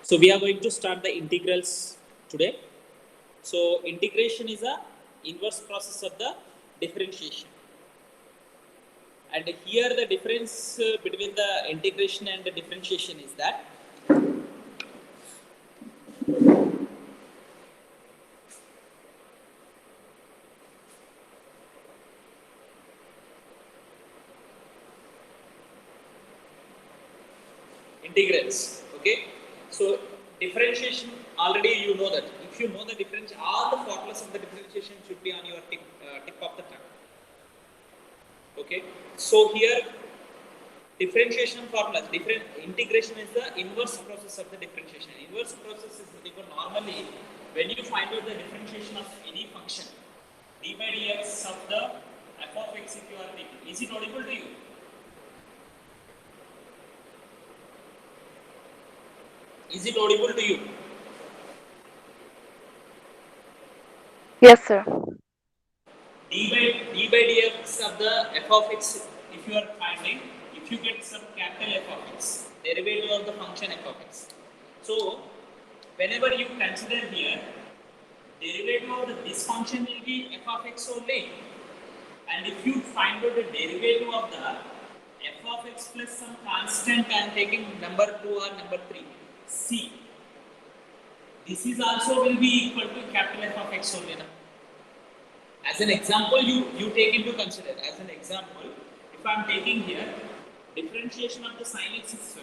So we are going to start the integrals today. So integration is a inverse process of the differentiation. And here the difference between the integration and the differentiation is that integrals. Okay. So differentiation, already you know that. If you know the difference, all the formulas of the differentiation should be on your tip of the tongue. Okay. So here differentiation formulas, integration is the inverse process of the differentiation. Inverse process is because normally when you find out the differentiation of any function, d by dx of the f of x, if you are taking, is it audible to you? Is it audible to you? Yes, sir. d by dx of the f of x, if you are finding, if you get some capital F of x, derivative of the function f of x. So whenever you consider here, derivative of this function will be f of x only. And if you find out the derivative of the f of x plus some constant, I am taking number 2 or number 3, c. This is also will be equal to capital F of x only. Now. As an example, you take into consider. As an example, if I am taking here differentiation of the sin x is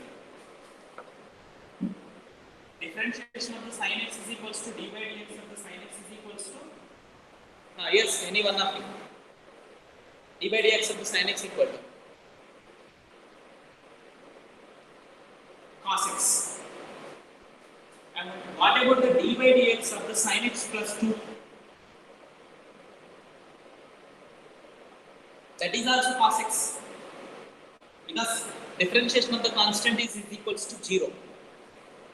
differentiation of the sin x is equals to d by dx of the sin x is equals to yes, any one of you. D by dx of the sin x equal to cos x. And what about the d by dx of the sin x plus 2? That is also cos x. Because differentiation of the constant is equals to 0.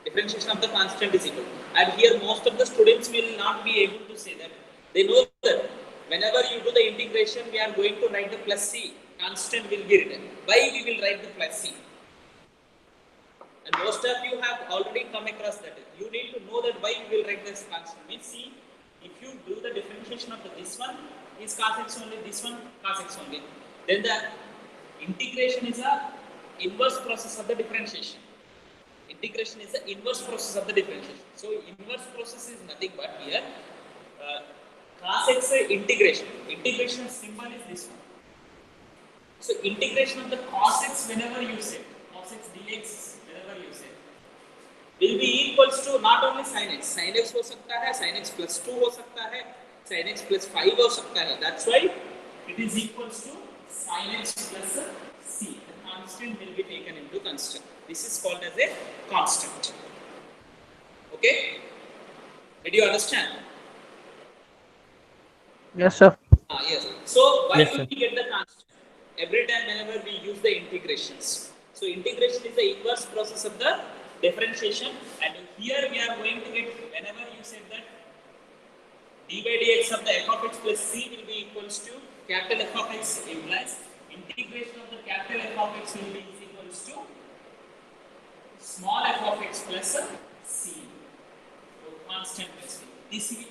Differentiation of the constant is equal. And here most of the students will not be able to say that. They know that whenever you do the integration, we are going to write the plus c. Constant will be written. Why we will write the plus c? And most of you have already come across that. You need to know that why we will write this constant. Means see, if you do the differentiation of this one is cos x only, this one cos x only. Then the integration is a inverse process of the differentiation. Integration is the inverse process of the differentiation. So inverse process is nothing but here cos x integration. Integration symbol is this one. So integration of the cos x whenever you say cos x dx whenever you say will be equals to not only sin x. Sin x हो सकता है, sin x plus 2 हो सकता है, sin x plus 5 हो सकता है. That's why it is equals to sin x plus c. The constant will be taken into constant. This is called as a constant. Okay? Did you understand? Yes, sir. Yes. So why Yes, do sir. we get the constant? Every time whenever we use the integrations. So integration is the inverse process of the differentiation, and here we are going to get whenever you say that d by dx of the f of x plus c will be equals to capital F of x implies integration of the capital F of x will be equals to small f of x plus c. So constant plus c.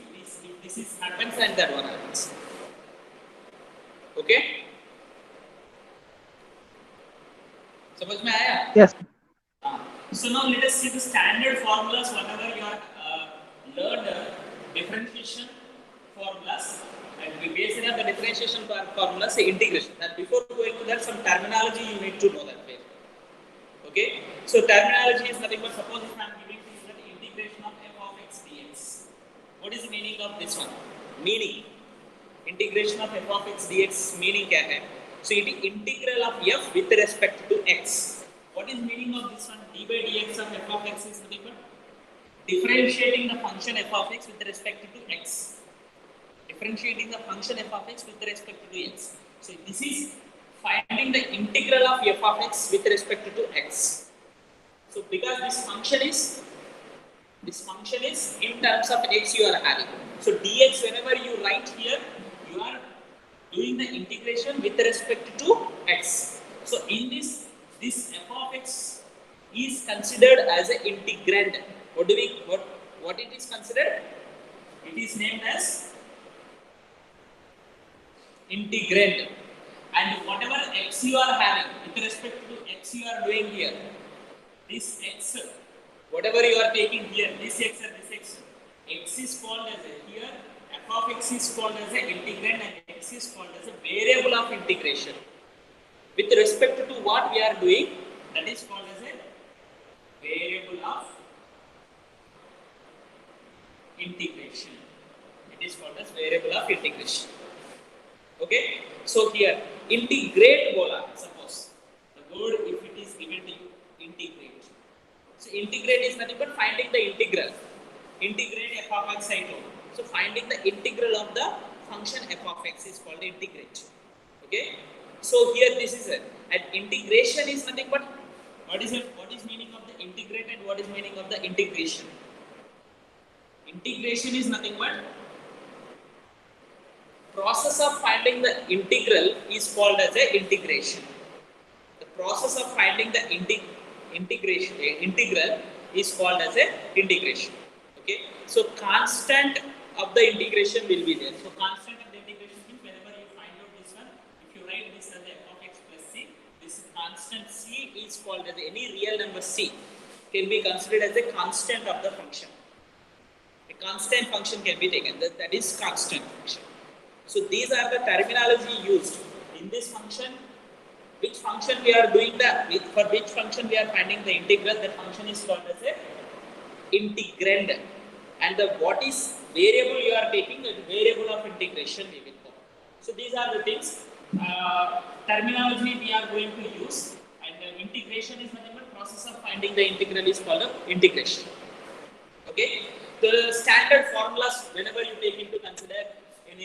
This is happens and that one happens. Okay? समझ में आया? Yes. So now let us see the standard formulas whatever you are learned differentiation formulas, and we base it on the differentiation formulas, say integration. And before going to that, some terminology you need to know that way. Okay? So terminology is nothing but suppose if I am giving this that integration of f of x dx. What is the meaning of this one? Meaning integration of f of x dx meaning क्या है? So it is integral of f with respect to x. What is meaning of this one? D by dx of f of x is nothing but differentiating the function f of x with respect to x. Differentiating the function f of x with respect to x. So this is finding the integral of f of x with respect to x. So because this function is in terms of x you are having. So dx whenever you write here, you are doing the integration with respect to x. So in this f of x is considered as an integrand. what it is considered? It is named as integrand. And whatever x you are having with respect to x you are doing here, this x, whatever you are taking here, this x and this x is called as a here, f of x is called as a integrand and x is called as a variable of integration. With respect to what we are doing, that is called as a variable of integration. It is called as variable of integration. Okay, so here integrate bola, suppose the word if it is given to you, integrate. So integrate is nothing but finding the integral. Integrate f of x I told. So finding the integral of the function f of x is called integrate. Okay, so here this is it. And integration is nothing but what is meaning of the integrate and what is meaning of the integration? Integration is nothing but process of finding the integral is called as a integration. The process of finding the integral is called as a integration. Okay, so constant of the integration will be there. So constant of the integration means whenever you find out this one, if you write this as f of x plus c, this constant c is called as any real number c can be considered as a constant of the function. A constant function can be taken, that is constant function. So these are the terminology used in this function. Which function we are doing for which function we are finding the integral, that function is called as a integrand. And what is variable you are taking, the variable of integration we will call. So these are the things, terminology we are going to use, and integration is nothing but process of finding the integral is called integration. Okay, the standard formulas whenever you take into consider in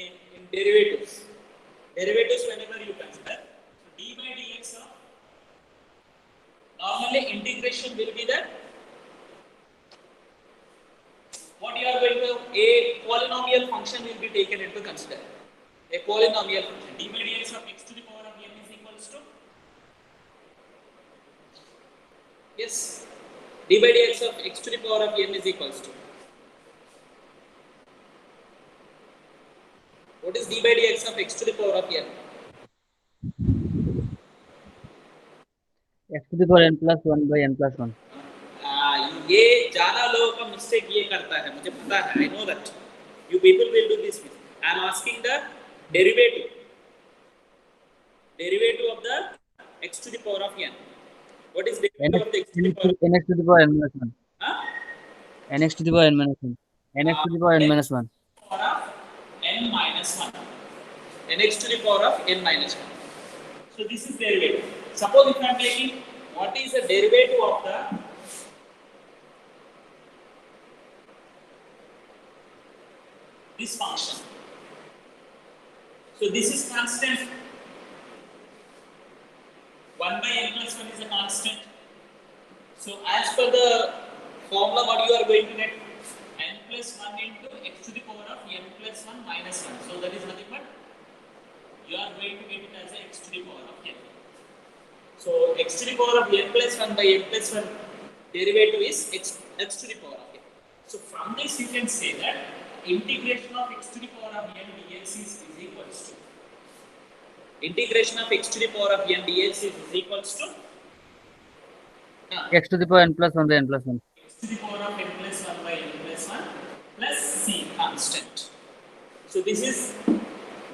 derivatives whenever you consider, so d by dx of normally integration will be that what you are going to, a polynomial function will be taken into consider. A polynomial function d by dx of x to the power of n is equals to, yes, d by dx of x to the power of n is equals to, what is d by dx of x to the power of n? x to the power n plus 1 by n plus 1. ये ज्यादा लोगों का mistake ये करता है, मुझे पता है, I know that you people will do this. I am asking the derivative of the x to the power of n. What is derivative of the x to the power? nx to the power n minus 1. Huh? nx to the power n minus 1. nx to the power n minus 1. Power of n minus 1. nx to the power of n minus 1. So this is derivative. Suppose if I am taking what is the derivative of the this function. So this is constant. 1 by n plus 1 is a constant. So as per the formula, what you are going to get, n plus 1 into x to the power of n plus 1 minus 1. So that is nothing but you are going to get it as a x to the power of n. So x to the power of n plus 1 by n plus 1 derivative is x to the power of n. So from this you can say that integration of x to the power of n dx is equals to, integration of x to the power of n dx is equals to x to the power n plus 1 by n plus 1. x to the power of n plus 1 by n plus 1 plus c constant. So this is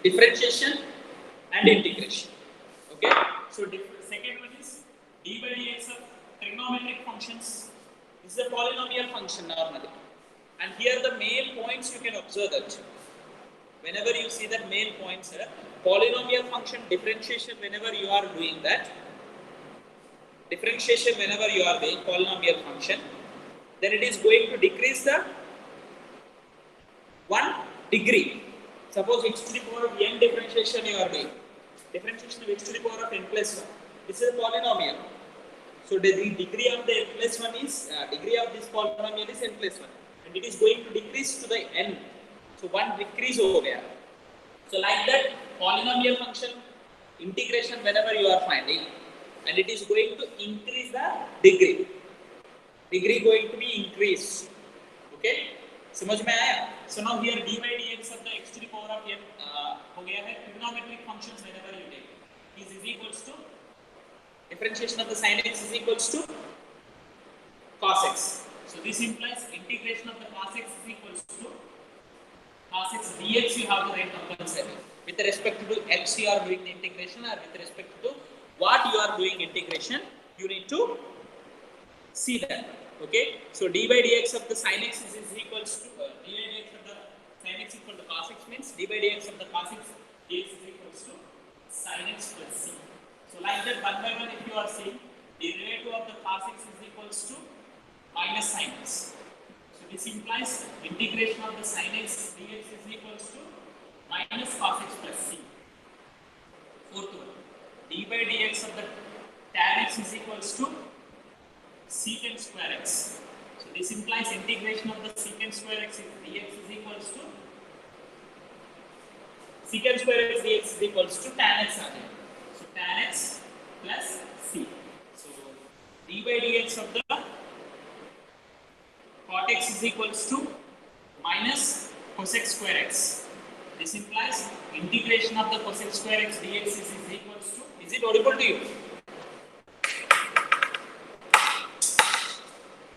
differentiation and integration. Okay. So second one is d by dx of trigonometric functions. This is a polynomial function normally. And here the main points you can observe that whenever you see that main points, polynomial function differentiation whenever you are doing that, differentiation whenever you are doing polynomial function, then it is going to decrease the 1 degree. Suppose x to the power of n differentiation you are doing, differentiation of x to the power of n plus 1, this is a polynomial. So the degree of the n plus 1 is, degree of this polynomial is n plus 1. And it is going to decrease to the n. So 1 decrease over there. So like that polynomial function integration whenever you are finding, and it is going to increase the degree. degree going to be increased. Okay, समझ में आया? So now here d by dx of the x to the power of n हो गया है. Trigonometric functions whenever you take is equals to differentiation of the sin x is equals to cos x. So this implies integration of the cos x is equals to cos x dx. You have to write compulsory with respect to x you are doing the integration, or with respect to what you are doing integration, you need to see that. Okay, so d by dx of the sin x is equals to d by dx of the sin x equal to cos x means d by dx of the cos x dx is equals to sin x plus c. So like that, one by one, if you are seeing, derivative of the cos x is equals to minus sin x. So this implies integration of the sin x dx is equals to minus cos x plus c. Fourth one, d by dx of the tan x is equals to secant square x. So this implies integration of the secant square x dx is equals to secant square x dx is equals to tan x again. So tan x plus c. So d by dx of the cot x is equals to minus cosec square x. This implies integration of the cosec square x dx is equals to, is it audible to you?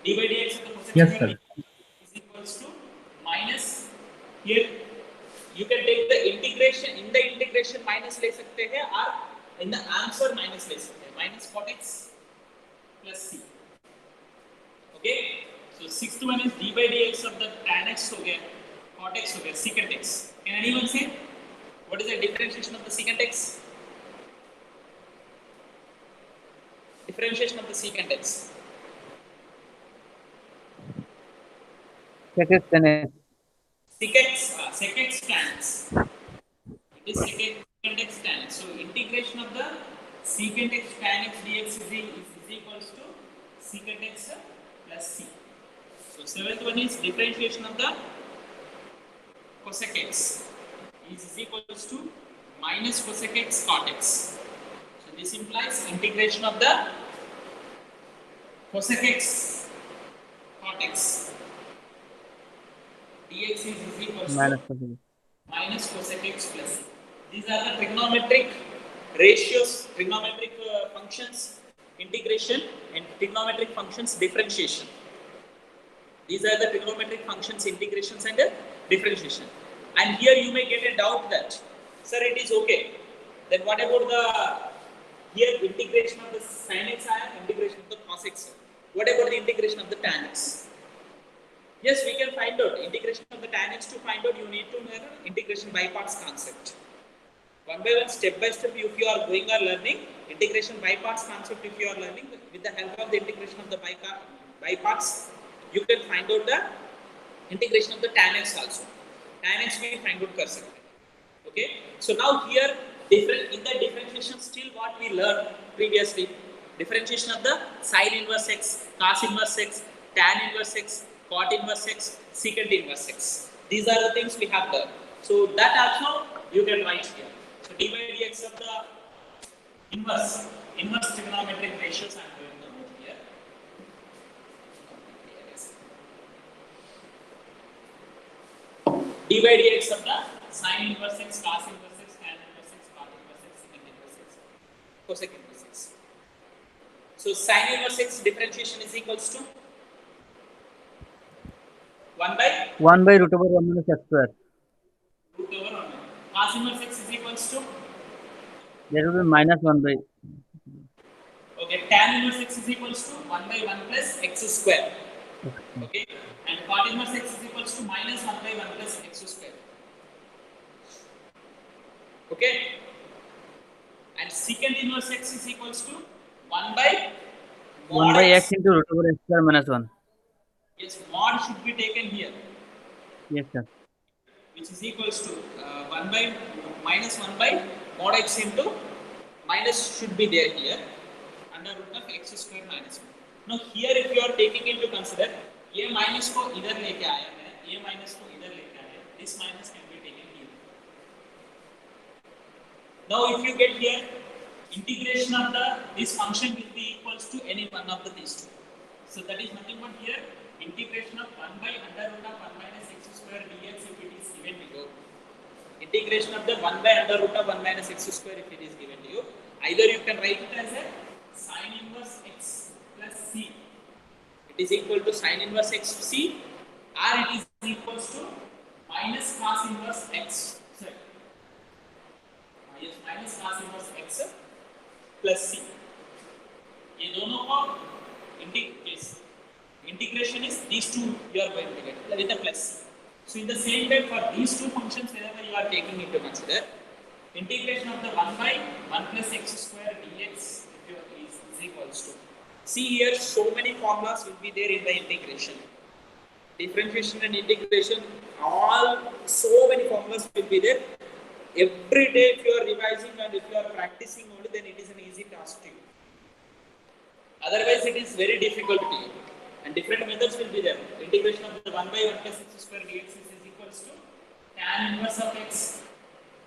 d by dx of the cosec Yes, square sir. is equals to minus, here you can take the integration, in the integration minus ले सकते हैं, और in the answer minus ले सकते हैं, minus cot x plus c. Okay, so sixth one is d by dx of the tan x हो गया, cot x हो गया, secant x. Can anyone say what is the differentiation of the secant x? Differentiation of the secant x. Sec x tan x. Sec x tan x. It is secant x tan x. So integration of the secant x tan x dx is equals to secant x plus c. So seventh one is differentiation of the cosec x is equals to minus cosec x cot x. So this implies integration of the cosec x cot x dx is equals Minus to cosec x. minus cosec x plus c. These are the trigonometric ratios, trigonometric functions integration, and trigonometric functions differentiation. These are the trigonometric functions integrations and differentiation. And here you may get a doubt that, sir, it is okay. Then what about the here integration of the sin x and integration of the cos x? What about the integration of the tan x? Yes, we can find out integration of the tan x. To find out, you need to know integration by parts concept. One by one, step by step, if you are going or learning integration by parts concept, if you are learning with the help of the integration of the by parts, you can find out the integration of the tan x also. Tan x we find out कर सकते हैं. Okay, so now here different in the differentiation, still what we learned previously, differentiation of the sin inverse x, cos inverse x, tan inverse x, cot inverse x, secant inverse x. These are the things we have done. So that also you can write here. So d by dx of the inverse trigonometric ratios I am going to write here. d by dx of the sin inverse x, cos inverse x, tan inverse x, cot inverse x, secant inverse x, cosec inverse x. So sin inverse x differentiation is equals to 1 by root over 1 minus x square. root over 1. Cos inverse x is equals to, That will be minus 1 by. okay, tan inverse x is equals to 1 by 1 plus x square. Okay, and cot inverse x is equals to minus 1 by 1 plus x square. Okay, and secant inverse x is equals to 1 by 1 by x into root over x square minus 1. Yes, mod should be taken here. Yes, sir. Which is equals to 1 by minus 1 by mod x into minus should be there here under root of x square minus 1. Now here if you are taking into consider, ये minus को इधर लेके आया मैं, ये minus को इधर लेके आया, this minus can be taken here. Now if you get here, integration of the this function will be equals to any one of these two. So that is nothing but here integration of 1 by under root of 1 minus x square dx if it is given to you. Integration of the 1 by under root of 1 minus x square if it is given to you. Either you can write it as a sin inverse x plus c. It is equal to sin inverse x c, or it is equals to minus cos inverse x. Sorry. Minus cos inverse x plus c. ये दोनों को integration is these two you are going to get with a plus c. So in the same way for these two functions whenever you are taking into consider integration of the 1 by 1 plus x square dx is equals to, see here so many formulas will be there in the integration, differentiation and integration, all so many formulas will be there. Every day if you are revising and if you are practicing only, then it is an easy task to you. Otherwise it is very difficult to you. And different methods will be there. Integration of the 1 by 1 plus x square dx is equals to tan inverse of x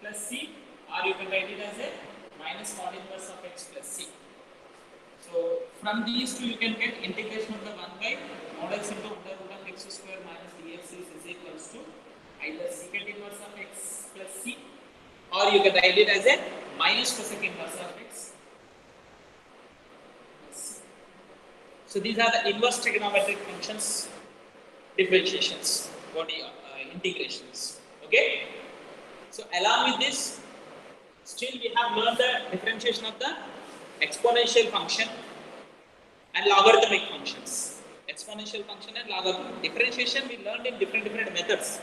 plus c, or you can write it as a minus cot inverse of x plus c. So from these two you can get integration of the 1 by mod x into under root of x square minus dx is equals to either secant inverse of x plus c, or you can write it as a minus cosec inverse of x. So these are the inverse trigonometric functions, differentiations, integrations. Okay. So along with this, still we have learned the differentiation of the exponential function and logarithmic functions. Exponential function and logarithmic. Differentiation we learned in different methods.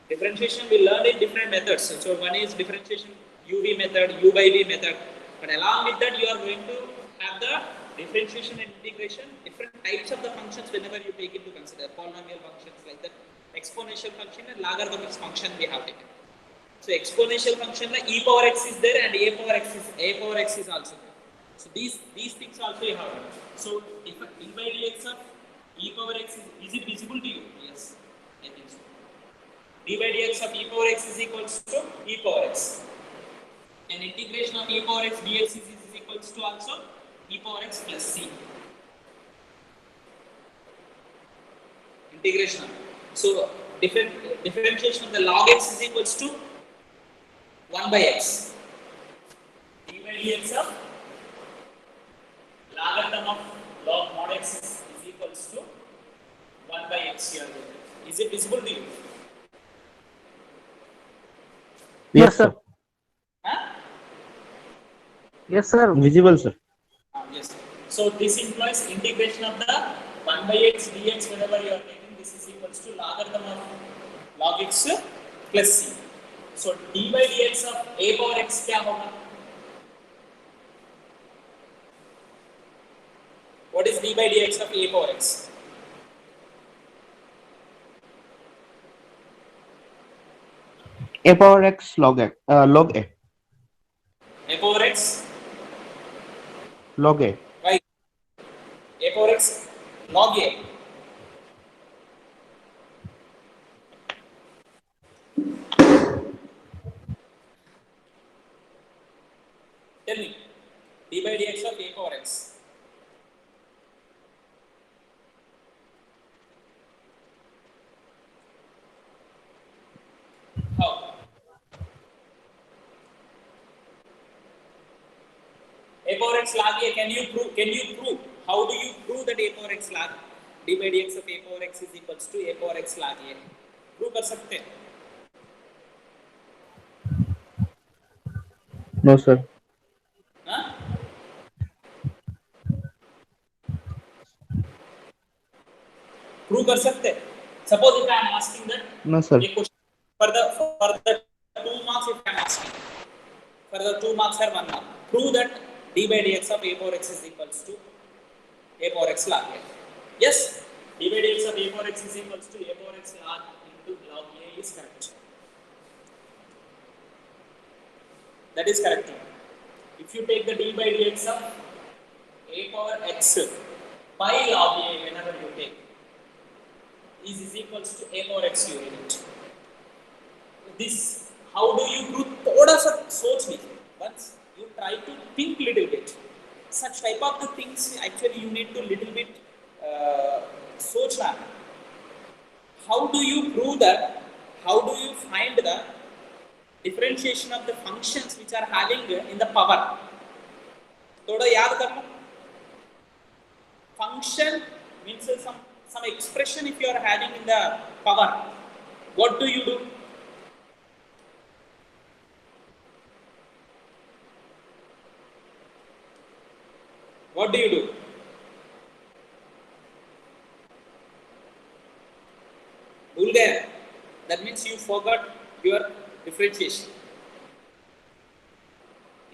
Differentiation we learned in different methods. So one is differentiation UV method, U by V method. But along with that, you are going to have the differentiation and integration, different types of the functions whenever you take into consider, polynomial functions like that, exponential function and logarithmic function we have taken. So exponential function like e power x is there and a power x is also there. So these things also you have. So if d by dx of e power x is it visible to you? Yes, I think so. D by dx of e power x is equals to e power x. And integration of e power x dx is equals to also e power x plus c. Integration. So differentiation of the log x is equals to 1 by x. D by dx of logarithm of log mod x is equals to 1 by x here. Is it visible to you? Yes, sir. Huh? Yes, sir. Visible, sir. Yes. So this implies integration of the 1 by x dx whenever you are taking, this is equals to logarithm of log x plus c. So d by dx of a power x क्या होगा? What is d by dx of a power x? A power x log a. Log a. A power x. Log a. Right. A power x log a. Tell me, d by dx of a power x. How? A power x log a. Can you prove? How do you prove that a power x log d by dx of a power x is equals to a power x log a? Prove कर सकते हैं? No, sir. Huh? Prove कर सकते हैं? Suppose if I am asking that. No, sir. ये question for the 2 marks if I am asking. For the 2 marks or 1 mark. Prove that d by dx of a power x is equals to a power x log a. Yes, d by dx of a power x is equals to a power x log into log a is correct. That is correct. If you take the d by dx of a power x by log a whenever you take is equals to a power x unit. This, how do you prove? थोड़ा सा सोच लीजिए. Once you try to think little bit. Such type of the things actually you need to little bit सोचना है. How do you prove that? How do you find the differentiation of the functions which are having in the power? थोड़ा याद कर लो. Function means some expression if you are having in the power. What do you do? What do you do? भूल गए. That means you forgot your differentiation.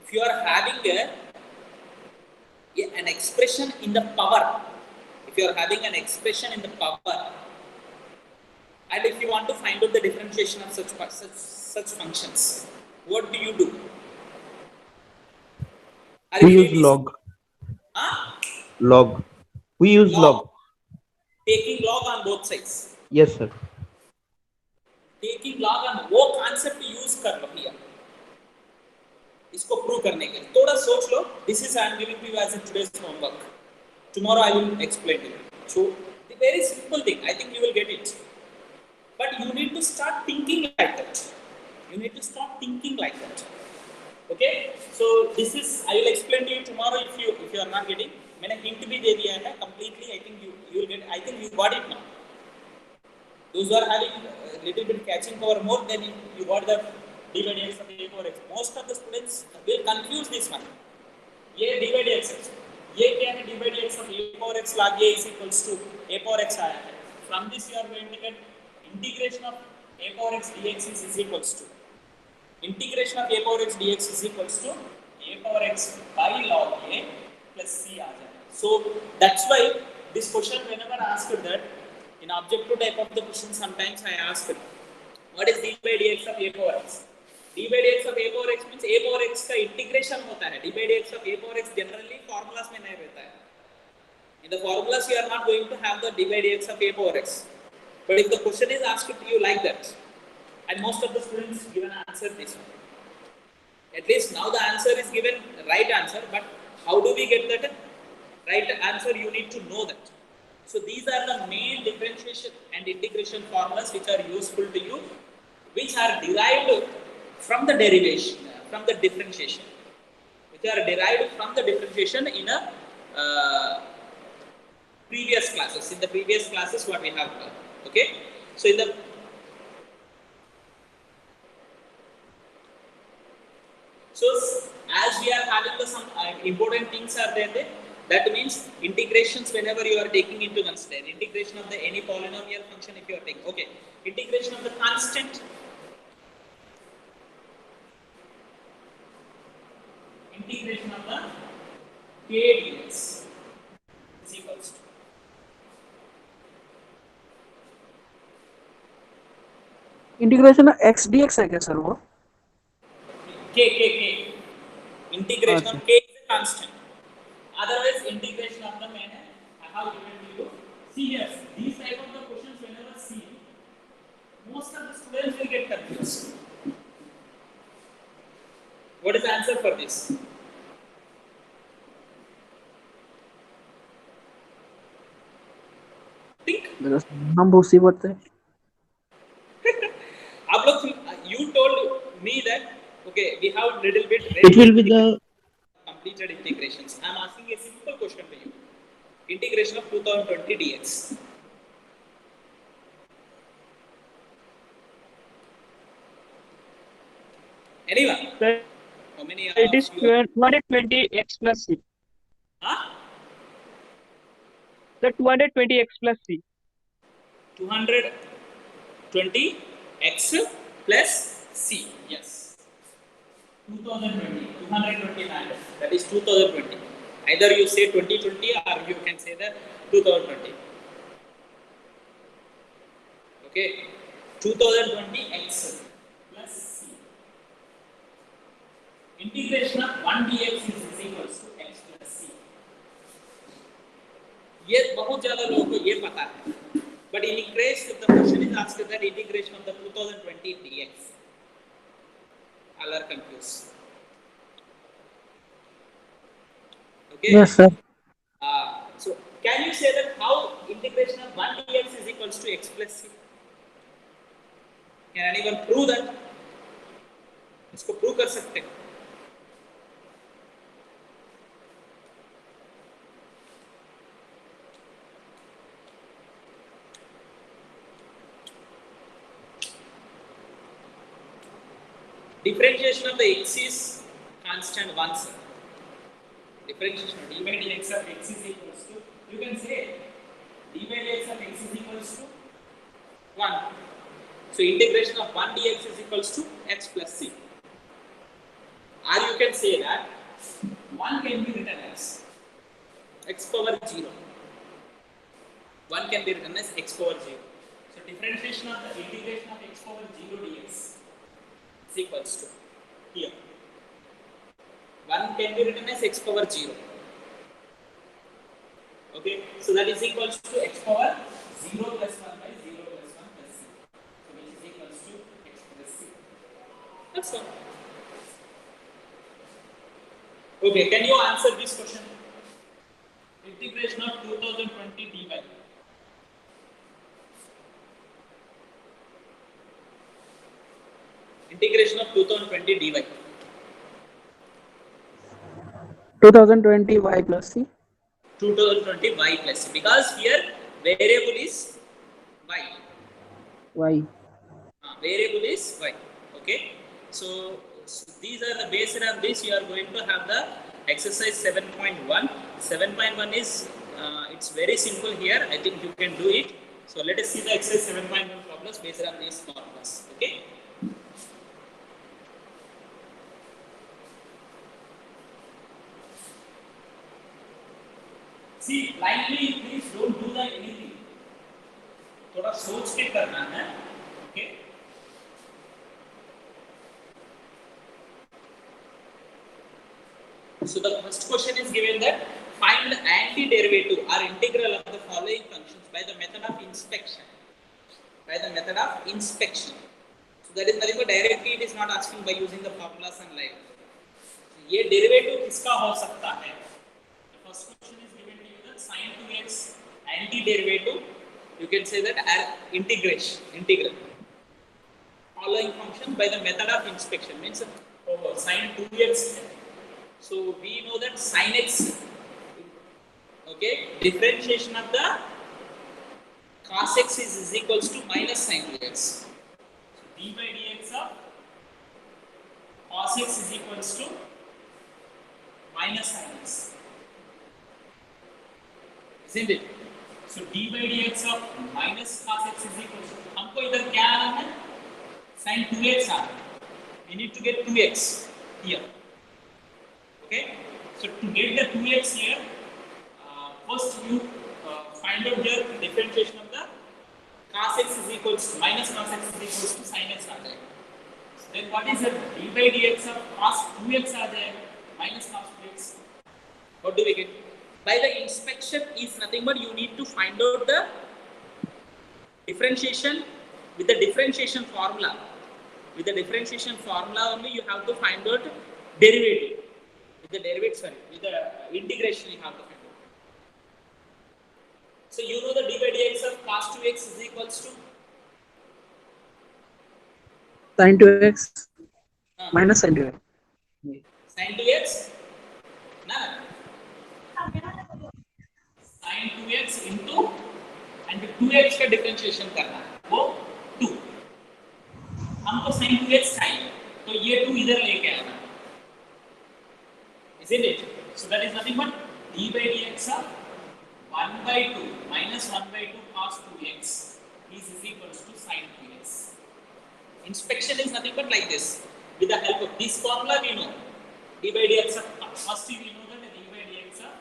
If you are having an expression in the power, if you are having an expression in the power, and if you want to find out the differentiation of such functions, what do you do? Are We you use really log. huh? Log. We use log. Taking log on both sides. Yes, sir. Taking log on वो concept use कर लो here. इसको prove करने के लिए थोड़ा सोच लो. This is I am giving to you as a today's homework. Tomorrow I will explain to you. So the very simple thing, I think you will get it. But you need to start thinking like that. You need to start thinking like that. Okay? So this is I will explain to you tomorrow if you are not getting. मैंने hint भी दे दिया है completely. I think you will get. I think you got it now. Those who are having a little bit catching power more, then you got the d by dx of a power x. Most of the students will confuse this one. ये d by dx है. ये क्या है? d by dx of a power x log a is equals to a power x आया है. From this you are going to get integration of a power x dx is equals to integration of a power x dx is equals to a power x by log a plus c आ जाए. So that's why this question whenever asked that in objective type of the question sometimes I ask what is d by dx of a power x. d by dx of a power x means a power x का integration होता है. d by dx of a power x generally formulas में नहीं रहता है. In the formulas you are not going to have the d by dx of a power x. But if the question is asked to you like that, and most of the students given answer this one. At least now the answer is given right answer, but how do we get that right answer? You need to know that. So these are the main differentiation and integration formulas which are useful to you, which are derived from the derivation, from the differentiation, which are derived from the differentiation in a previous classes. In the previous classes, what we have done. Okay, so in the as we are having the some important things are there. That means integrations whenever you are taking into consider integration of the any polynomial function if you are taking. Okay, integration of the constant, integration of the k dx is equals to integration x dx है क्या sir वो? k integration of k is a constant. Otherwise integration of the main I have given to you. See here, these type of the questions whenever see, most of the students will get confused. What is the answer for this? Think. हम मुसीबत है. आप लोग you told me that okay we have little bit It will be the completed integrations. I am asking a simple question to you. Integration of 2020 dx. Anyone? How many It is 220 x plus c. Huh? The 220 x plus c. 220 x plus c. Yes. 2020. 229. That is 2020. Either you say 2020 or you can say the 2020. Okay. 2020 x plus c. Integration of 1 dx is equals to x plus c. ये बहुत ज्यादा लोगों को ये पता है. But in case if the question is asked that integration of the 2020 dx, all are confused. Okay. Yes sir. So can you say that how integration of 1 dx is equals to x plus c? Can anyone prove that? इसको prove कर सकते हैं? Differentiation of the x is constant 1, sir. Differentiation of d by dx of x is equals to, you can say d by dx of x is equals to 1. So integration of 1 dx is equals to x plus c. Or you can say that 1 can be written as x power 0. 1 can be written as x power 0. So differentiation of the integration of x power 0 dx is equals to here 1 can be written as x power 0. Okay, so that is equals to x power 0 plus 1 by 0 plus 1 plus c. So which is equals to x plus c. That's all. Okay, can you answer this question? Integration of 2020 dy. Integration of 2020 dy. 2020 y plus c. 2020 y plus c, because here variable is y. Y. Variable is y. Okay, so these are the based on this you are going to have the exercise 7.1. 7.1 is it's very simple here. I think you can do it. So let us see the exercise 7.1 problems based on these formulas. Okay. See, blindly please don't do the anything. थोड़ा सोच के करना है. Okay. So the first question is given that find antiderivative or integral of the following functions by the method of inspection. By the method of inspection. So that is nothing but directly it is not asking by using the formulas and like. So ये derivative किसका हो सकता है? The first question is given to you that sin 2x antiderivative. You can say that integral. Following function by the method of inspection means sin 2x. So we know that sin x, okay, differentiation of the cos x is equals to minus sin 2x. So d by dx of cos x is equals to minus sin x. Isn't it? So d by dx of minus cos x is equals to, हमको इधर क्या आना है? Sin 2x आना है. We need to get 2x here. Okay, so to get the 2x here, first you find out the differentiation of the cos x is equals to minus cos x is equals to sin x. So then what is the d by dx of cos 2x minus cos 2x? What do we get? By the inspection is nothing but you need to find out the differentiation with the differentiation formula. With the differentiation formula only you have to find out derivative. With the derivative, with the integration you have to find out. So you know the d by dx of cos 2x is equals to Sin 2x minus sin 2x. sin 2x, na? Sin 2x into and 2x का differentiation करना है, वो 2. हमको sin 2x चाहिए, तो ये 2 इधर लेके आना. Isn't it? So that is nothing but d by dx of 1 by 2 minus 1 by 2 cos 2x is equals to sin 2x. Inspection is nothing but like this. With the help of this formula we know d by dx of, first we know that d by dx of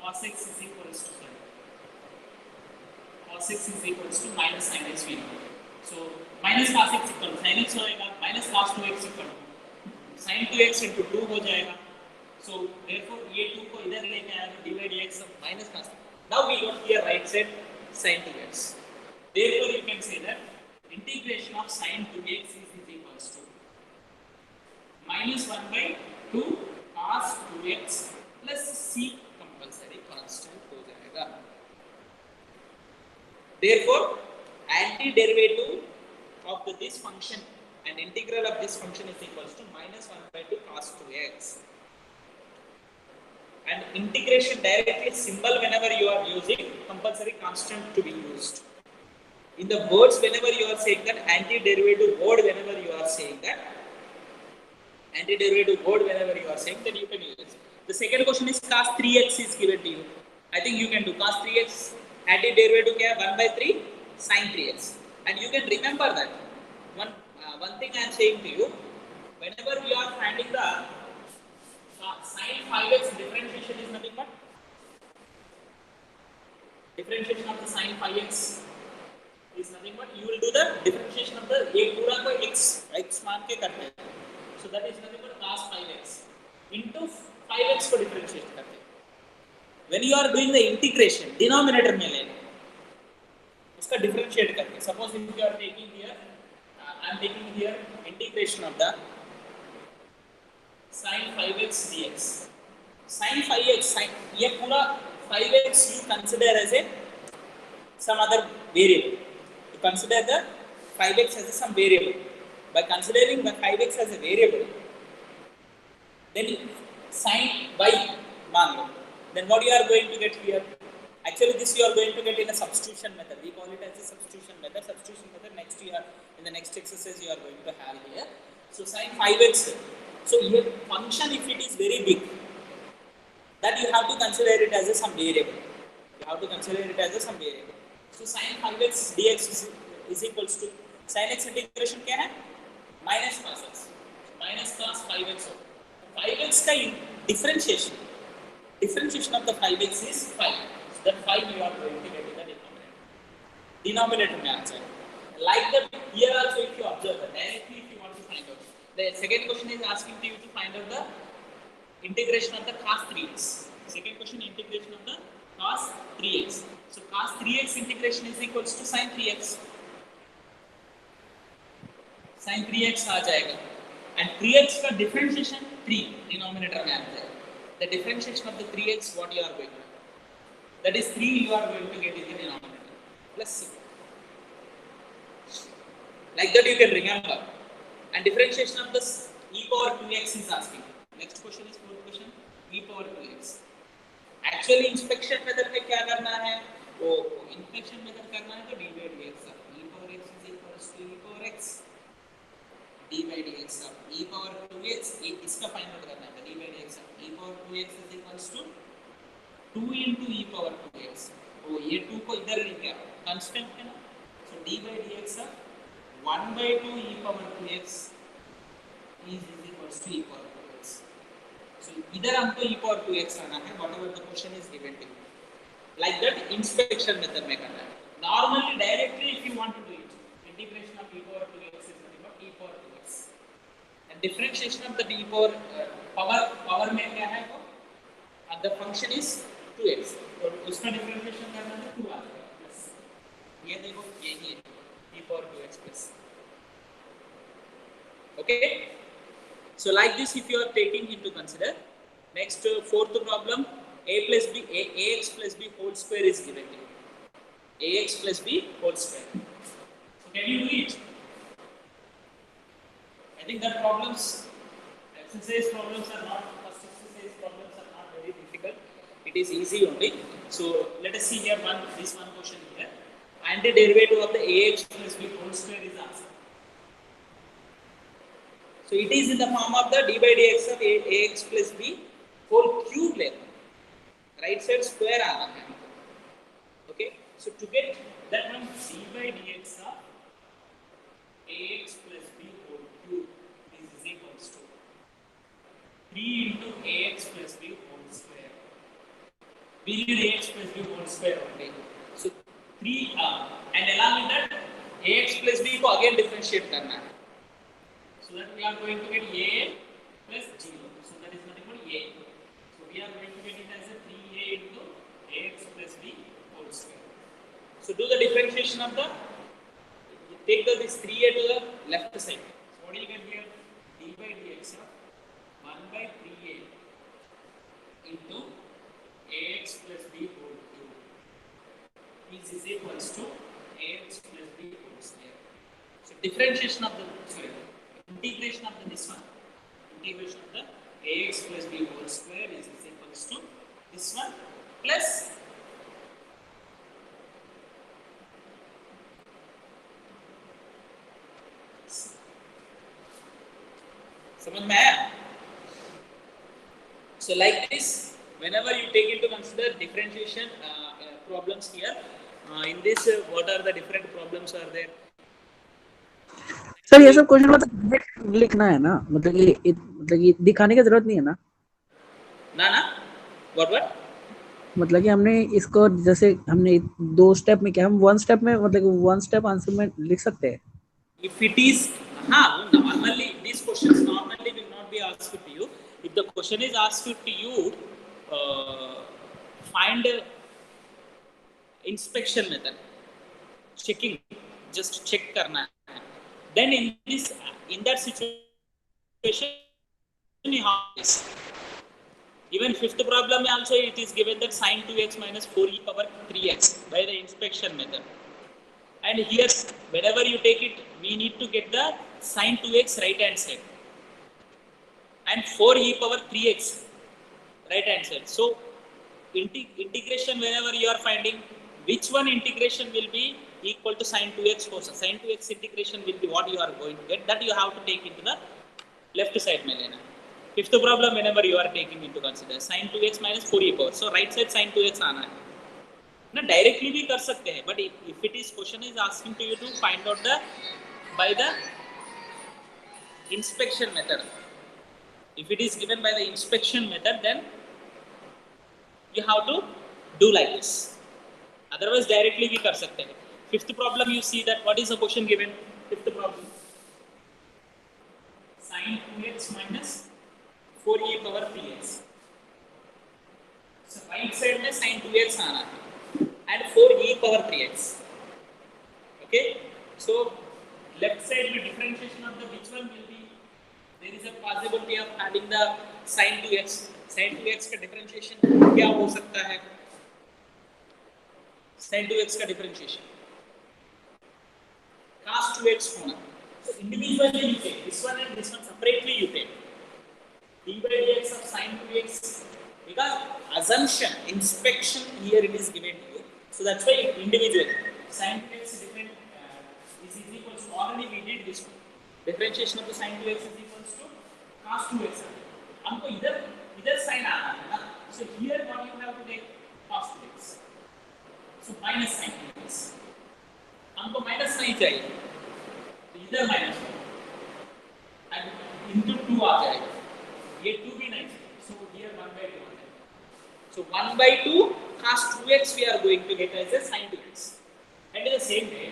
cos x is equals to cos x is equals to minus sin x we know. So minus cos x equal to sin x होएगा, minus cos 2x equal to sin 2x into 2 हो जाएगा. So therefore ये 2 को इधर लेके आएगा d by dx of minus cos. Now we got here right side sin 2x. Therefore you can say that integration of sin 2x is equals to minus 1 by 2 cos 2x plus c compulsory constant हो जाएगा. Therefore, antiderivative of this function and integral of this function is equals to minus 1 by 2 cos 2x. And integration directly symbol whenever you are using compulsory constant to be used. In the words, whenever you are saying that, antiderivative word whenever you are saying that, antiderivative word whenever you are saying, then you can use it. The second question is cos 3x is given to you. I think you can do cos 3x, antiderivative kya 1 by 3 sin 3x. And you can remember that. One thing I am saying to you, whenever you are finding the sin 5x differentiation is nothing but differentiation of the sin 5x is nothing but you will do the differentiation of the a पूरा को x मान के करते हैं. So that is nothing but cos 5x into 5x को differentiate करते हैं. When you are doing the integration, denominator में लेना, उसका differentiate करके. Suppose if you are taking here, I am taking here integration of the sin 5x dx. Sin 5x, ये पूरा 5x you consider as a some other variable. You consider the 5x as a some variable. By considering the 5x as a variable, then sin y मान लो. Then what you are going to get here? Actually, this you are going to get in a substitution method. We call it as a substitution method. Substitution method next year in the next exercise you are going to have here. So sin 5x. So here function, if it is very big, that you have to consider it as a some variable. You have to consider it as a some variable. So sin 5x dx is equals to sin x integration क्या है? Minus cos x. Minus cos 5x. 5x का differentiation of the 5x is 5. So that 5 you are going to get in the denominator. Denominator में आ जाएगा. Like that here also if you observe that directly if you want to find out. The second question is asking you to find out the integration of the cos 3x. Second question, integration of the cos 3x. So cos 3x integration is equals to sin 3x. Sin 3x आ जाएगा. And 3x का differentiation 3 denominator में आ जाएगा. The differentiation of the 3x what you are going to do? That is 3 you are going to get in the denominator plus c. Like that you can remember. And differentiation of this e power 2x is asking. Next question is fourth question, e power 2x. Actually inspection method में क्या करना है? वो inspection method करना है तो d by dx of e power x is equals to e power x d by dx of e power 2x. इसका find out करना है d by dx of e power 2x is equals to 2 into e power 2x. वो ये 2 को इधर लेके आओ, constant है ना? So d by dx of 1 by 2 e power 2x is equals to e power 2x. So इधर हमको e power 2x आना है, whatever the question is given to you. Like that inspection method में करना है. Normally directly if you want to do it, integration of e power 2x is nothing but e power 2x. And differentiation of the e power power में क्या है वो? And the function is 2x. तो उसका differentiation करना है 2 आ जाएगा plus. ये देखो यही है e power 2x plus. Okay. So like this if you are taking into consider. Next fourth problem, ax plus b whole square is given to you. Ax plus b whole square. So can you do it? I think that exercise problems are not very difficult. It is easy only. So let us see here this one question here. Antiderivative of the ax plus b whole square is asked. So it is in the form of the d by dx of ax plus b whole cube level. Right side square आना है. Okay. So to get that one, d by dx of ax plus b whole cube is equals to 3 into ax plus b whole square. We need ax plus b whole square only. So 3 and along with that ax plus b को again differentiate करना है. So that we are going to get a plus 0. So that is nothing but a. So we are going to get it as a 3a into ax plus b whole square. So do the differentiation of the, take this 3a to the left side. So what do you get here? D by dx of 1 by 3a into ax plus b whole cube is equals to ax plus b whole square. So differentiation of the integration of the this one, integration of the ax plus b whole square is equals to this one plus समझ में आया? So like this, whenever you take into consider differentiation problems here, in this what are the different problems are there? Sir ये सब question मतलब direct लिखना है ना, मतलब ये दिखाने की जरूरत नहीं है ना? ना what मतलब कि हमने इसको जैसे हमने 2 स्टेप में क्या हम 1 स्टेप में मतलब 1 स्टेप आंसर में लिख सकते हैं? if it is normally these questions normally will not be asked to you. If the question is asked to you, find inspection method, checking, just check करना है, then in that situation you have this. Even fifth problem also it is given that sin 2x minus 4e power 3x by the inspection method. And here, whenever you take it, we need to get the sin 2x right hand side and 4e power 3x right hand side. So, integration whenever you are finding, which one integration will be equal to sin 2x cos. Sin 2x integration will be what you are going to get. That you have to take into the left side में लेना. Fifth problem whenever you are taking into consider sin 2x minus 4e power. So, right side sin 2x आना है. ना directly भी कर सकते हैं, but if it is question is asking to you to find out the by the inspection method. If it is given by the inspection method, then you have to do like this. Otherwise directly भी कर सकते हैं. Fifth problem you see that what is the question given? Fifth problem sin 2x minus 4e power 3x. So right side में sin 2x आना है and 4e power 3x. Okay, so left side में differentiation of the which one will be, there is a possibility of having the sin 2x. sin 2x का differentiation क्या हो सकता है? sin 2x का differentiation cos 2x होना. So individually you take this one and this one separately you take d by dx of sin 2x, because assumption inspection here it is given to you. So that's why individual sin 2x different is equals to, already we did this one. Differentiation of the sin 2x is equals to cos 2x. हमको इधर sin आना है ना. So here what you have to take cos 2x. So minus sin 2x. हमको minus नहीं चाहिए. तो इधर minus and into 2 आ जाएगा. ये 2 भी नहीं चाहिए. So here 1 by 2 आ जाएगा. So 1 by 2 cos 2x we are going to get as a sin 2x. And in the same way,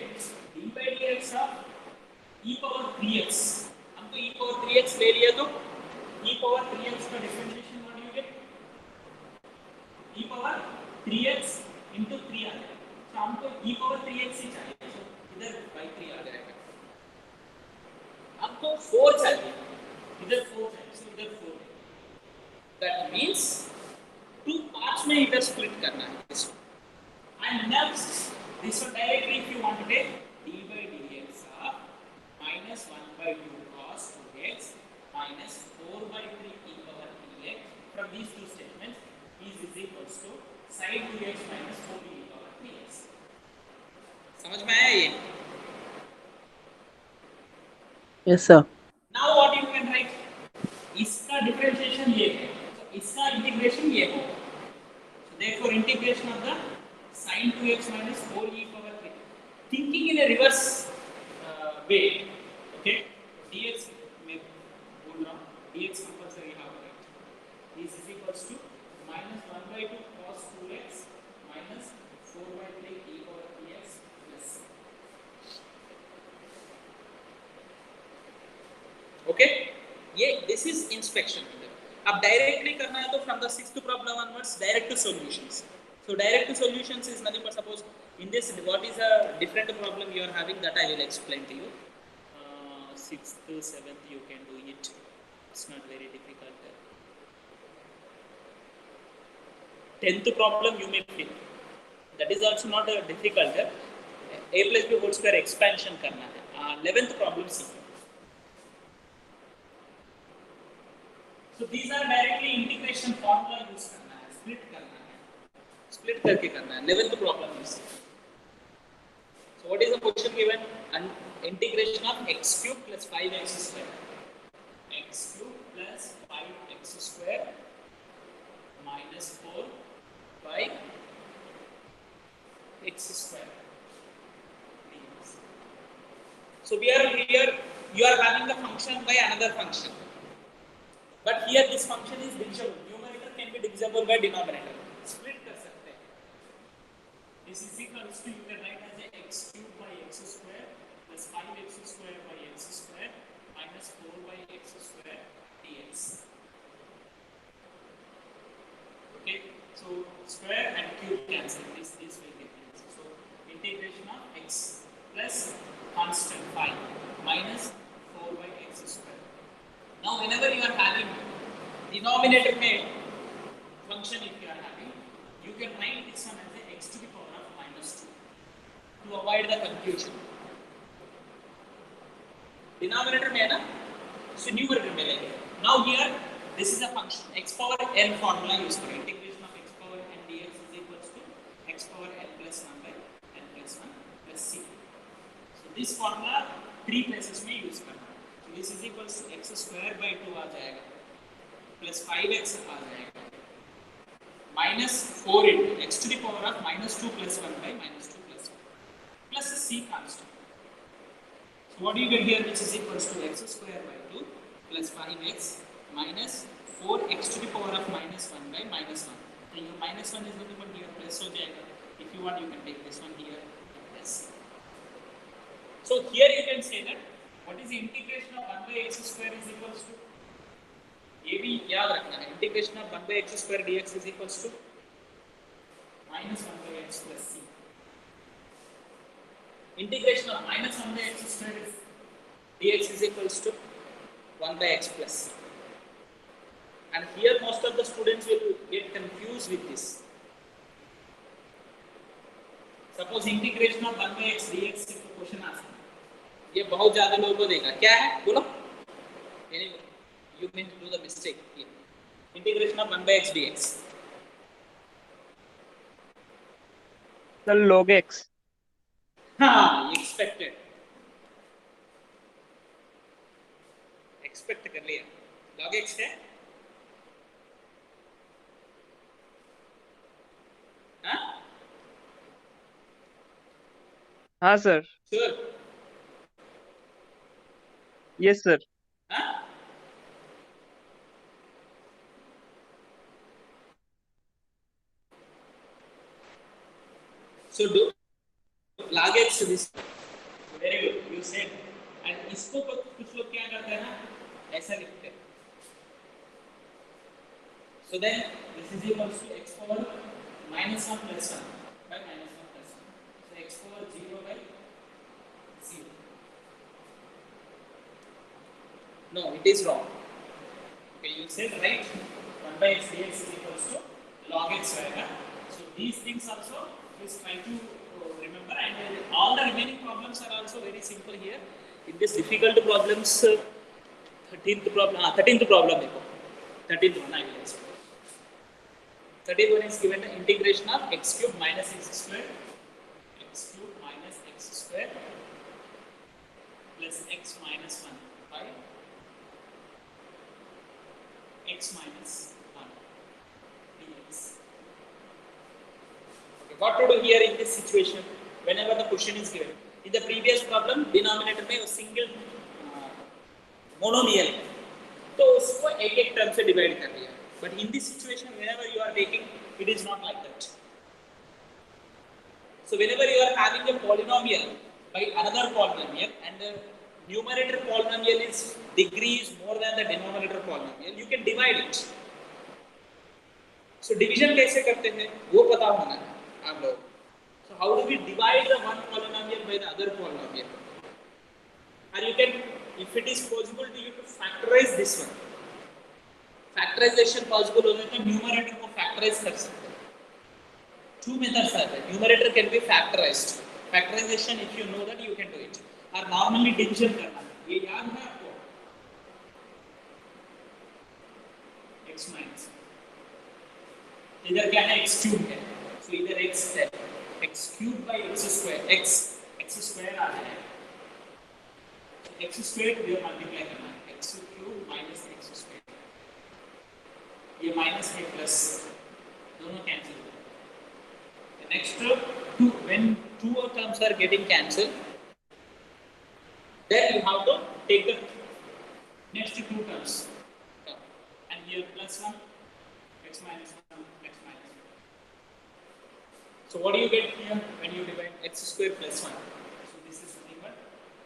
d by dx of e power 3x. हमको e power 3x ले लिया तो e power 3x का differentiation what you get? e power 3x into 3 आ जाएगा. तो हमको e power 3x ही चाहिए. So इधर by 3 आ जाएगा. हमको 4 चाहिए. इधर 4 चाहिए. So इधर 4. That means 2 parts में इधर split करना है this one. And next this one directly if you want to take d by dx of minus 1 by 2 cos 2x minus 4 by 3 e power 3x from these two statements is equals to sin 2x minus 4 e power 3x. समझ में आया ये? Yes sir. Now what you can write? इसका differentiation ये है. इसका integration ये होगा. So therefore integration of the sin 2x minus 4e power 3. Thinking in a reverse way. Okay. dx में बोल रहा हूँ. dx compulsory have to write. This is equals to minus 1 by 2 cos 2x minus 4 by 3 e power 3x plus. Okay. ये this is inspection. अब directly करना है तो from the sixth problem onwards direct to solutions. So direct to solutions is nothing but suppose in this what is a different problem you are having that I will explain to you. Sixth seventh you can do it. It's not very difficult. 10th problem you may feel That is also not a difficult. A plus b whole square expansion करना है. 11th problem see. So these are directly integration formula use करना है, split करना है, split करके करना है. 11th problem is. So what is the question given? An integration of x cube plus 5x square. X cube plus 5x square minus 4 by x square. So we are here. You are having the function by another function. But here this function is divisible. Numerator can be divisible by denominator. Split कर सकते हैं. This is equal to you can write as a x cube by x square plus 5x square by x square minus 4 by x square dx. Okay. So square and cube cancel. This will get cancelled. So integration of x plus constant 5 minus 4 by x square. Now whenever you are having denominator में function if you are having, you can write this one as a x to the power of minus 2 to avoid the confusion. Denominator में है ना, so numerator में लेंगे. Now here this is a function x power n formula use करें. Integration of x power n dx is equals to x power n plus 1 by n plus 1 plus c. So this formula 3 places में use करना. This is equals to x square by 2 आ जाएगा plus 5x आ जाएगा minus 4 into x to the power of minus 2 plus 1 by minus 2 plus 1 plus c constant. So what do you get here, which is equals to x square by 2 plus 5x minus 4x to the power of minus 1 by minus 1. So your minus 1 is nothing but here plus हो जाएगा. If you want you can take this one here plus. So here you can say that what is the integration of 1 by x square is equals to, ये भी याद रखना है, integration of 1 by x square dx is equals to minus 1 by x plus c. Integration of minus 1 by x square dx is equals to 1 by x plus c. And here most of the students will get confused with this. Suppose integration of 1 by x dx से question आता है. ये बहुत ज्यादा लोगों को देगा. क्या है बोलो? You mean to do the mistake here. Integration of 1 by x dx. The log x. हाँ, expected. Expect कर लिया. Log x है? हाँ? हाँ sir. Sure. Yes sir. हाँ? So do log x this. Very good. You said. And इसको कुछ लोग क्या करते हैं ना? ऐसा लिखते हैं. So then this is equals to x power minus 1 plus 1 by minus 1 plus 1. So x power 0 by 0. No, it is wrong. Okay, you said right. 1 by x dx is equals to log x square. So these things also please try to remember, and all the remaining problems are also very simple here. In this difficult problems, 13th problem देखो. 13th one I will explain. 13th one is given the integration of x cube minus x square, x cube minus x square plus x minus 1 by x minus 1 dx. Okay, what to do here in this situation? Whenever the question is given, in the previous problem denominator में वो single monomial है, तो उसको एक term से divide कर दिया. But in this situation, whenever you are taking, it is not like that. So whenever you are having a polynomial by another polynomial and the numerator polynomial is degree is more than the denominator polynomial, you can divide it. So division कैसे करते हैं वो पता होना है आप लोग. So how do we divide the one polynomial by the other polynomial? Or you can, if it is possible to you to factorize this one. Factorization possible होने तो numerator को factorize कर सकते हैं. two methods are there. Numerator can be factorized. Factorization, if you know that, you can do it. Or normally division करना है. ये याद है आपको? X minus. इधर क्या है? X cube है. So इधर X है. X cube by X square. X square आ रहा है. X square को इधर multiply करना है. X cube minus X square. ये minus है plus. दोनों cancel. Next two, when two terms are getting cancelled, then you have to take the next two terms, and here plus 1, x minus 1, x minus 1. So what do you get here when you divide x square plus 1? So this is nothing but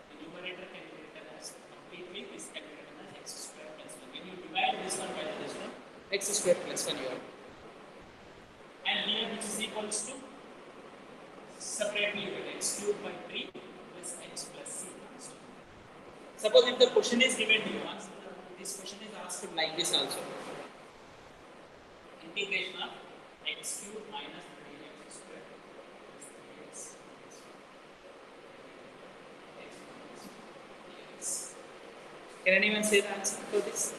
the numerator can be written as completely this can be written as x square plus 1. When you divide this one by this one, x square plus 1 you have. And here which is equals to separately you get x cube by 3 plus x plus c. Suppose if the question is given to you, this question is asked like this also. Integration of x cube minus 3x square plus 3x plus Can anyone say the answer for this?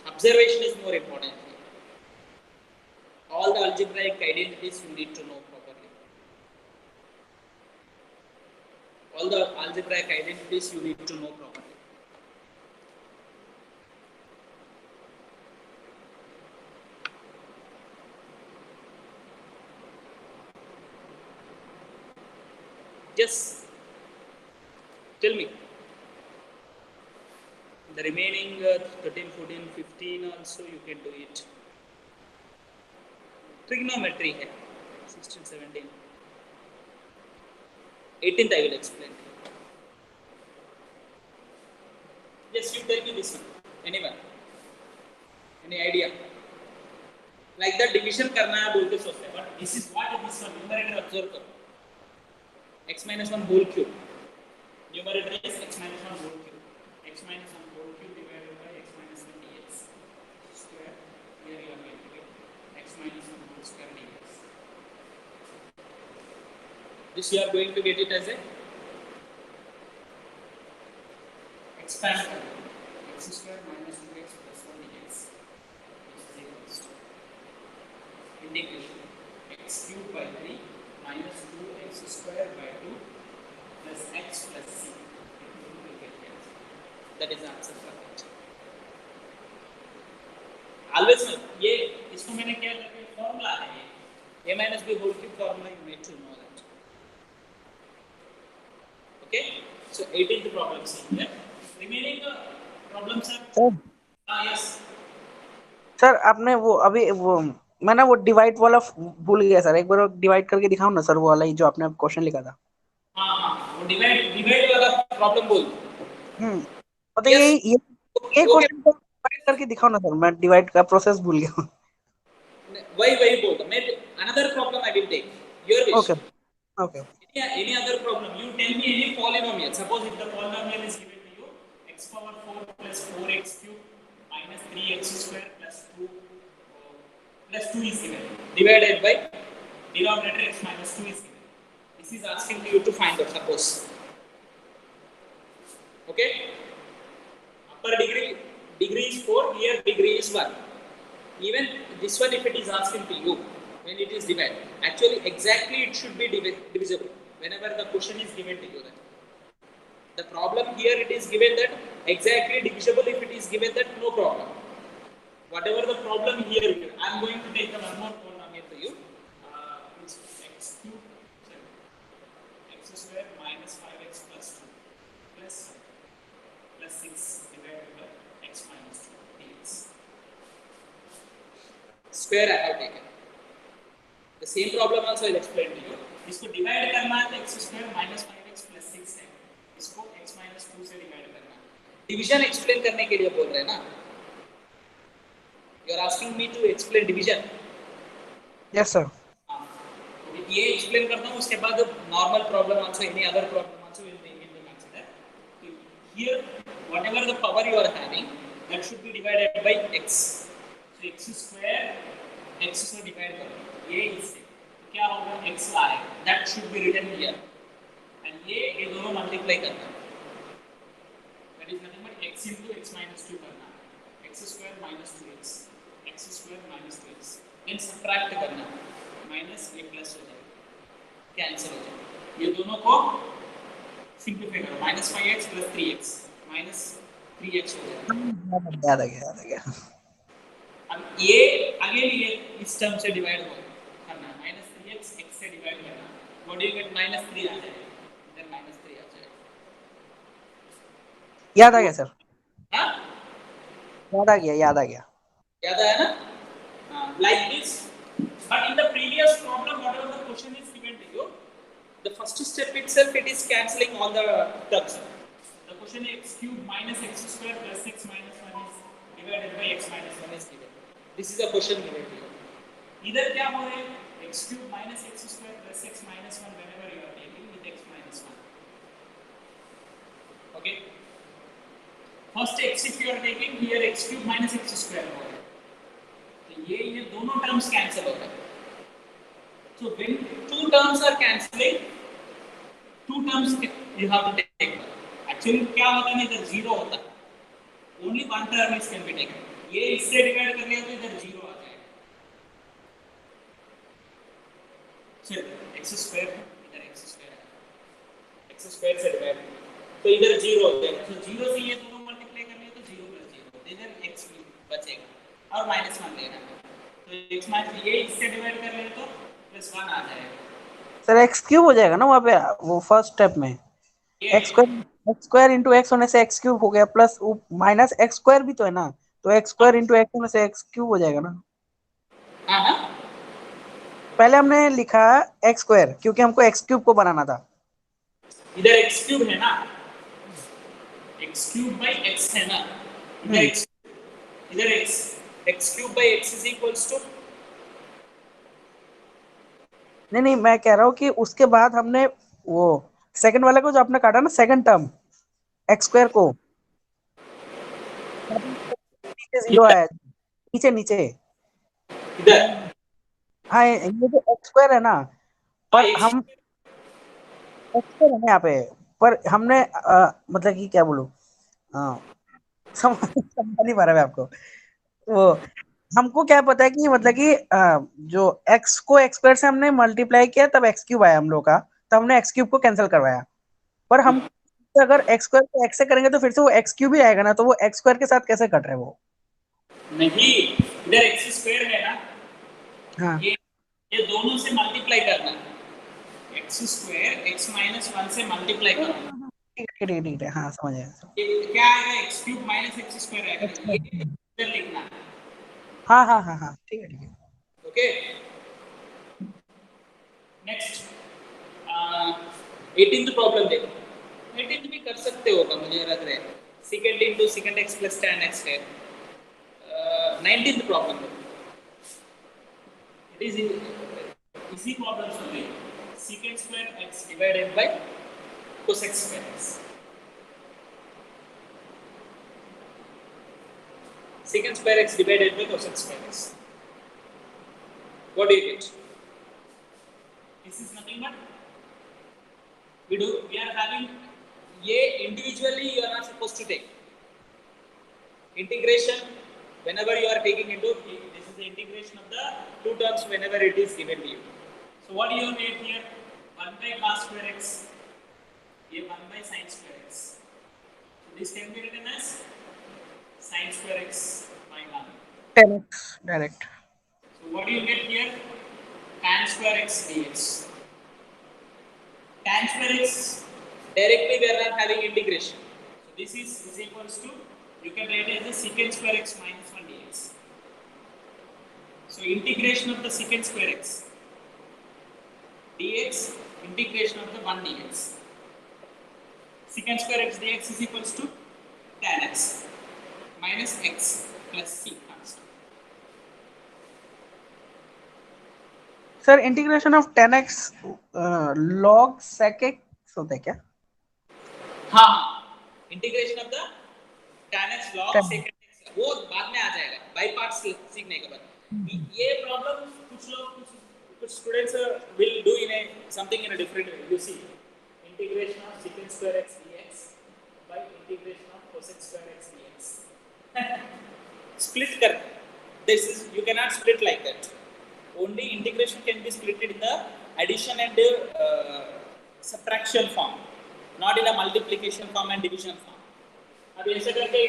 Observation is more important. All the algebraic identities you need to know properly. All the algebraic identities you need to know properly. Just tell me. The remaining 13, 14, 15 also you can do it. Trigonometry है 16, 17. 18th I will explain. Just you tell me this one. Anyone? Any idea? Like that division करना है बोलते सोचते हैं. But this is what this one numerator observe करो. X minus 1 whole cube. Numerator is x minus 1 whole cube. X minus 1 whole cube divided by x minus 1 dx square. Here you are going to get x minus 1 whole square dx. This you are going to get it as a expand x square minus 2x plus 1 dx which is equals to integration x cube by 3 minus 2x square by 2 plus x plus c. That is the answer for that. Always ये इसको मैंने क्या करके formula है ये a minus b whole cube formula you need to know that. Okay, so 18th problem seen here. Remaining problems are yes. Sir आपने वो अभी वो मैं ना वो डिवाइड वाला भूल गया सर, एक बार डिवाइड करके दिखाओ ना सर, वो वाला ही जो आपने क्वेश्चन लिखा था. हाँ वो डिवाइड वाला प्रॉब्लम बोल. मतलब ये क्वेश्चन को डिवाइड करके दिखाओ ना सर, मैं डिवाइड का प्रोसेस भूल गया हूँ. वही बोल. मैं another problem I will take. Your wish. Okay. Any other problem? You tell me any polynomial. Suppose if the polynomial is given to you, x power 4 plus 4x cube minus 3x square plus 2 is given. Divided by denominator x minus 2 is given. This is asking you to find out. Suppose. Okay. Upper degree is 4. Here degree is 1. Even this one, if it is asking to you, when it is divided, actually exactly it should be divisible whenever the question is given to you. That the problem here it is given that exactly divisible. If it is given that no problem. Whatever the problem here, I am going to take the one more polynomial to you. Which is x cube, x square minus 5x plus 2 plus 6 divided by x minus 2 dx. Square I have taken. The same problem also I will explain to you. इसको divide करना है तो x square minus 5x plus 6 है. इसको x minus 2 से divide करना है. Division explain करने के लिए बोल रहे हैं ना? You are asking me to explain division. Yes sir. ये explain करता हूँ उसके बाद normal problem also any other problem also will be considered. Here whatever the power you are having, that should be divided by x. So x square x से divide करो ये इससे तो क्या होगा x आएगा, that should be written here, and ये दोनों multiply करना, that is nothing but x into x minus 2 करना, x square minus 2x, x square minus 2x, then subtract करना, minus a plus हो जाएगा, कैंसिल हो जाएगा, ये दोनों को सिंप्लीफाई करो, minus 5x plus 3x minus 3x हो जाएगा, याद आ गया अब ये अगेन ये इस टर्म से डिवाइड करना, माइनस 3x x से डिवाइड करना, what do you get, minus 3 आ जाएगा, इधर माइनस 3 आ जाएगा, याद आ गया सर, हाँ याद आ गया याद आया ना, हाँ like this, but in the previous problem whatever the question is given to you, the first step itself it is cancelling all the terms, the question is x cube minus x square plus x minus 1 is divided by x minus 1 is given, this is a question given to you, इधर क्या हो रहा है, x cube minus x square plus x minus 1 whenever you are taking with x minus 1, okay, first x if you are taking here x cube minus x square हो रहा है, तो ये दोनों terms cancel हो रहे हैं, so when two terms are cancelling, two terms you have to take, actually क्या होता है, इधर जीरो होता है, only one term is can be taken, ये इससे डिवाइड कर लिया तो इधर जीरो आ जाएगा, चलिए x स्क्वायर इधर x स्क्वायर से डिवाइड तो इधर जीरो हो जाएगा, तो जीरो से ये दोनों मल्टीप्लाई कर लिया तो जीरो प्लस जीरो, इधर x बचेगा और माइनस 1 लेना, तो x माइनस ये इससे डिवाइड कर ले तो प्लस 1 आ जाएगा सर, एक्स क्यूब हो जाएगा ना वहाँ पे, वो फर्स्ट स्टेप में एक्स स्क्वायर इंटू एक्स होने से एक्स क्यूब हो गया, प्लस माइनस एक्स स्क्वायर भी तो है ना, तो एक्स स्क्वायर इंटू एक्स होने से एक्स क्यूब हो जाएगा ना। हाँ पहले हमने लिखा एक्स स्क्वायर क्योंकि हमको एक्स क्यूब को बनाना था, इधर x क्यूब है ना, x क्यूब बाई x है ना, इधर x cube by x is equals to, नहीं मैं कह रहा हूँ कि उसके बाद हमने वो सेकंड वाले को जो आपने काटा ना, सेकंड टर्म एक्स स्क्वायर को, नीचे जीरो आया, नीचे इधर हाँ, ये जो एक्स स्क्वायर है ना, पर हम एक्स स्क्वायर है ना यहाँ पे, पर हमने मतलब कि क्या बोलूं, समझ नहीं पा रहा मैं आपको, वो हमको क्या पता है कि मतलब कि जो x को x स्क्वायर से हमने मल्टीप्लाई किया तब x क्यूब आया हम लोग का, तब हमने x क्यूब को कैंसिल करवाया, पर हम अगर x स्क्वायर को x से करेंगे तो फिर से वो x क्यूब ही आएगा ना, तो वो x स्क्वायर के साथ कैसे कट रहा है वो, नहीं इधर x स्क्वायर है ना, हाँ ये दोनों से मल्टीप्लाई करना, x स्क्वायर x माइनस 1 से मल्टीप्लाई करना, ठीक है, हाँ समझ आया, ये क्या आएगा, x cube minus x square आएगा, ये इधर लिखना है, हाँ ठीक है ओके, नेक्स्ट 18th प्रॉब्लम देखो, 18th भी कर सकते होगा मुझे लग रहा है, secant into secant x plus tan x है, 19th problem it is easy problems only, secant square x divided by cosec square x, secant square x divided by cosec square x, what do you get, this is nothing but we are having ये individually you are not supposed to take integration whenever you are taking into, this is the integration of the two terms whenever it is given to you, so what do you get here, 1 by cos square x, ये 1 by sin square x, so this can be written as sin square x by 1, 10x direct, so what do you get here, tan square x dx, tan square x directly we are not having integration, so this is equals to, you can write it as secant square x minus 1 dx, so integration of the secant square x dx, integration of the 1 dx, secant square x dx is equals to tan x minus x plus c constant, sir integration of 10x log sec x होता है क्या, हाँ integration of the tan x log secant x वो बाद में आ जाएगा by parts सीखने के बाद। ये प्रॉब्लम कुछ students will do in a something in a different way. You see integration of secant square x dx by integration of cosec square x dx split कर, this is you cannot split like that. Only integration can be split in the addition and subtraction form, not in a multiplication form and division form. अब ऐसे करके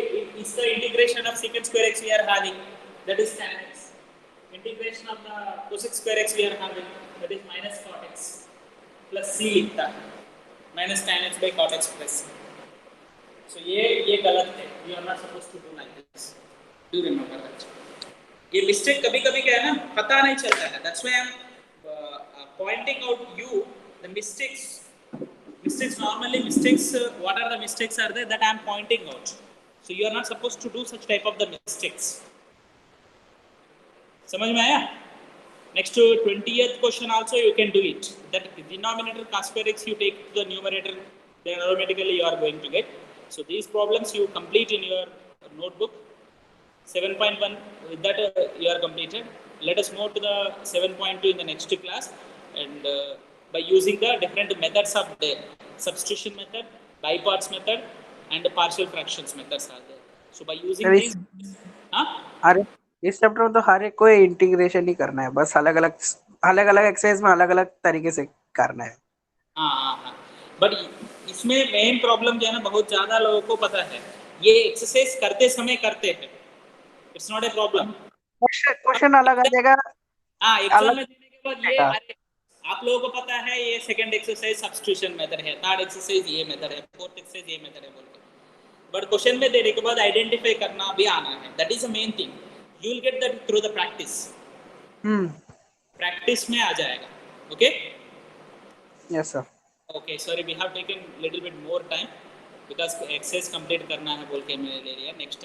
इसका integration of secant square x we are having, that is tan x. Integration of the cosec square x we are having, that is minus cot x plus c लिखता है, minus tan x by cot x plus c. So ये गलत है. You are not supposed to do like this. Do remember that. ये mistake कभी-कभी क्या है ना, पता नहीं चलता है. That's why I'm pointing out you the mistakes. Normally mistakes, what are the mistakes are there that I am pointing out. So you are not supposed to do such type of the mistakes. समझ में आया? Next to 20th question also you can do it. That denominator cos square x you take to the numerator, then automatically you are going to get. So these problems you complete in your notebook. 7.1 with that you are completed. Let us move to the 7.2 in the next class, and by using the different methods of the substitution method, by parts method, and the partial fractions methods are there. So by using Sir, these, huh? अरे इस chapter में तो हर एक को integration ही करना है, बस अलग अलग एक्सरसाइज में अलग अलग तरीके से करना है. हाँ. बट इसमें मेन प्रॉब्लम जो है ना, बहुत ज़्यादा लोगों को पता है, ये एक्सरसाइज करते समय करते हैं. It's not a problem. Question अलग आ जाएगा. हाँ, एग्जाम अलग में देने के बाद ये, अरे आप लोगों को पता है ये सेकंड एक्सरसाइज सब्स्टिट्यूशन मेथड है, थर्ड एक्सरसाइज ये मेथड है, फोर्थ एक्सरसाइज ये मेथड है बोल के, बट क्वेश्चन में देने के बाद आइडेंटिफाई करना भी आना है. That is the main thing. You will get that through the practice. Practice में आ जाएगा. Okay. Yes sir. Okay, sorry, we have taken little bit more time because exercise complete करना है बोल के मैंने ले लिया. Next time